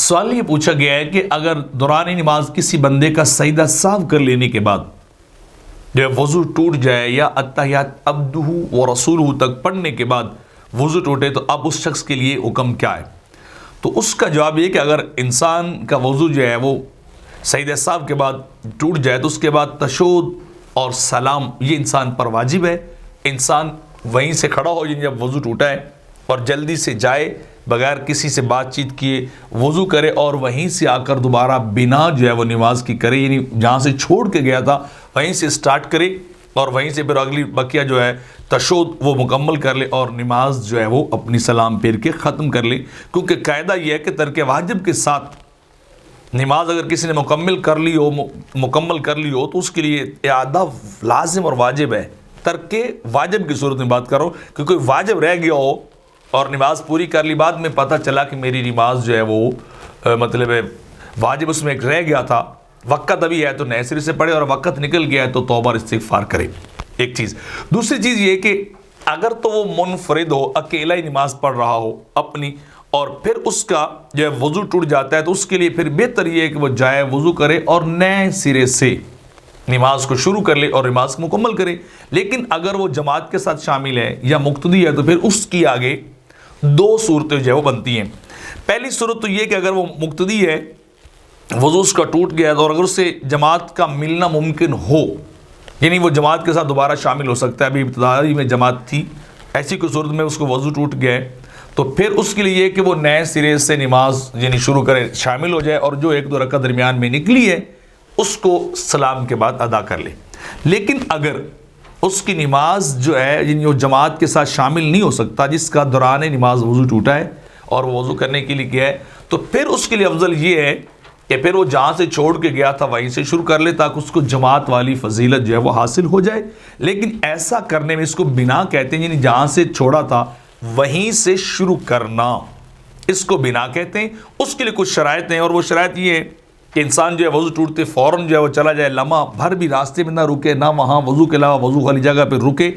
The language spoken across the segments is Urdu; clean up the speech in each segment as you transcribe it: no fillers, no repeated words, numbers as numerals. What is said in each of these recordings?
سوال یہ پوچھا گیا ہے کہ اگر دوران نماز کسی بندے کا سجدہ سہو کر لینے کے بعد جب وضو ٹوٹ جائے یا اتحیات عبدہ و رسولہ تک پڑھنے کے بعد وضو ٹوٹے تو اب اس شخص کے لیے حکم کیا ہے؟ تو اس کا جواب یہ کہ اگر انسان کا وضو جو ہے وہ سجدہ سہو کے بعد ٹوٹ جائے تو اس کے بعد تشہد اور سلام یہ انسان پر واجب ہے. انسان وہیں سے کھڑا ہو جب وضو ٹوٹا ہے اور جلدی سے جائے بغیر کسی سے بات چیت کیے وضو کرے اور وہیں سے آ کر دوبارہ بنا جو ہے وہ نماز کی کرے، یعنی جہاں سے چھوڑ کے گیا تھا وہیں سے سٹارٹ کرے اور وہیں سے پھر اگلی بقیہ جو ہے تشہد وہ مکمل کر لے اور نماز جو ہے وہ اپنی سلام پھیر کے ختم کر لے. کیونکہ قاعدہ یہ ہے کہ ترک واجب کے ساتھ نماز اگر کسی نے مکمل کر لی ہو تو اس کے لیے اعادہ لازم اور واجب ہے. ترک واجب کی صورت میں بات کر رہا ہوں کہ کوئی واجب رہ گیا ہو اور نماز پوری کر لی، بعد میں پتہ چلا کہ میری نماز جو ہے وہ مطلب واجب اس میں ایک رہ گیا تھا، وقت ابھی ہے تو نئے سرے سے پڑھے اور وقت نکل گیا ہے تو توبہ اور استغفار کرے. ایک چیز. دوسری چیز یہ کہ اگر تو وہ منفرد ہو، اکیلا ہی نماز پڑھ رہا ہو اپنی، اور پھر اس کا جو ہے وضو ٹوٹ جاتا ہے تو اس کے لیے پھر بہتر یہ ہے کہ وہ جائے وضو کرے اور نئے سرے سے نماز کو شروع کر لے اور نماز کو مکمل کرے. لیکن اگر وہ جماعت کے ساتھ شامل ہے یا مقتدی ہے تو پھر اس کی آگے دو صورتیں جو ہے وہ بنتی ہیں. پہلی صورت تو یہ کہ اگر وہ مقتدی ہے، وضو اس کا ٹوٹ گیا ہے اور اگر اس سے جماعت کا ملنا ممکن ہو، یعنی وہ جماعت کے ساتھ دوبارہ شامل ہو سکتا ہے، ابھی ابتدائی میں جماعت تھی، ایسی کوئی صورت میں اس کو وضو ٹوٹ گیا ہے تو پھر اس کے لیے یہ کہ وہ نئے سرے سے نماز یعنی شروع کرے، شامل ہو جائے اور جو ایک دو رکعت درمیان میں نکلی ہے اس کو سلام کے بعد ادا کر لے. لیکن اگر اس کی نماز جو ہے یعنی وہ جماعت کے ساتھ شامل نہیں ہو سکتا، جس کا دوران نماز وضو ٹوٹا ہے اور وہ وضو کرنے کے لیے گیا ہے، تو پھر اس کے لیے افضل یہ ہے کہ پھر وہ جہاں سے چھوڑ کے گیا تھا وہیں سے شروع کر لے تاکہ اس کو جماعت والی فضیلت جو ہے وہ حاصل ہو جائے. لیکن ایسا کرنے میں اس کو بنا کہتے ہیں، یعنی جہاں سے چھوڑا تھا وہیں سے شروع کرنا، اس کو بنا کہتے ہیں. اس کے لیے کچھ شرائط ہیں اور وہ شرائط یہ ہے کہ انسان جو ہے وضو ٹوٹتے فوراً جو ہے وہ چلا جائے، لمحہ بھر بھی راستے میں نہ رکے، نہ وہاں وضو کے علاوہ وضو والی جگہ پہ رکے،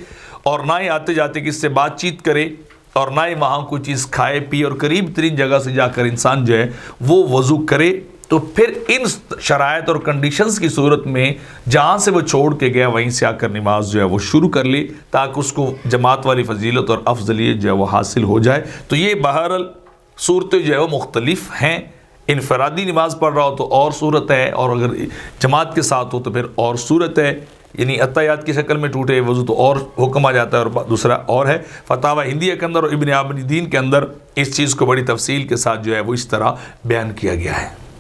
اور نہ ہی آتے جاتے کس سے بات چیت کرے اور نہ ہی وہاں کوئی چیز کھائے پی، اور قریب ترین جگہ سے جا کر انسان جو ہے وہ وضو کرے. تو پھر ان شرائط اور کنڈیشنز کی صورت میں جہاں سے وہ چھوڑ کے گیا وہیں سے آ کر نماز جو ہے وہ شروع کر لے تاکہ اس کو جماعت والی فضیلت اور افضلیت جو ہے وہ حاصل ہو جائے. تو یہ بہرحال صورتیں جو ہے وہ مختلف ہیں. انفرادی نماز پڑھ رہا ہو تو اور صورت ہے، اور اگر جماعت کے ساتھ ہو تو پھر اور صورت ہے، یعنی اتحیات کی شکل میں ٹوٹے وضو تو اور حکم آ جاتا ہے اور دوسرا اور ہے. فتاوی ہندیہ کے اندر اور ابن عابدین کے اندر اس چیز کو بڑی تفصیل کے ساتھ جو ہے وہ اس طرح بیان کیا گیا ہے.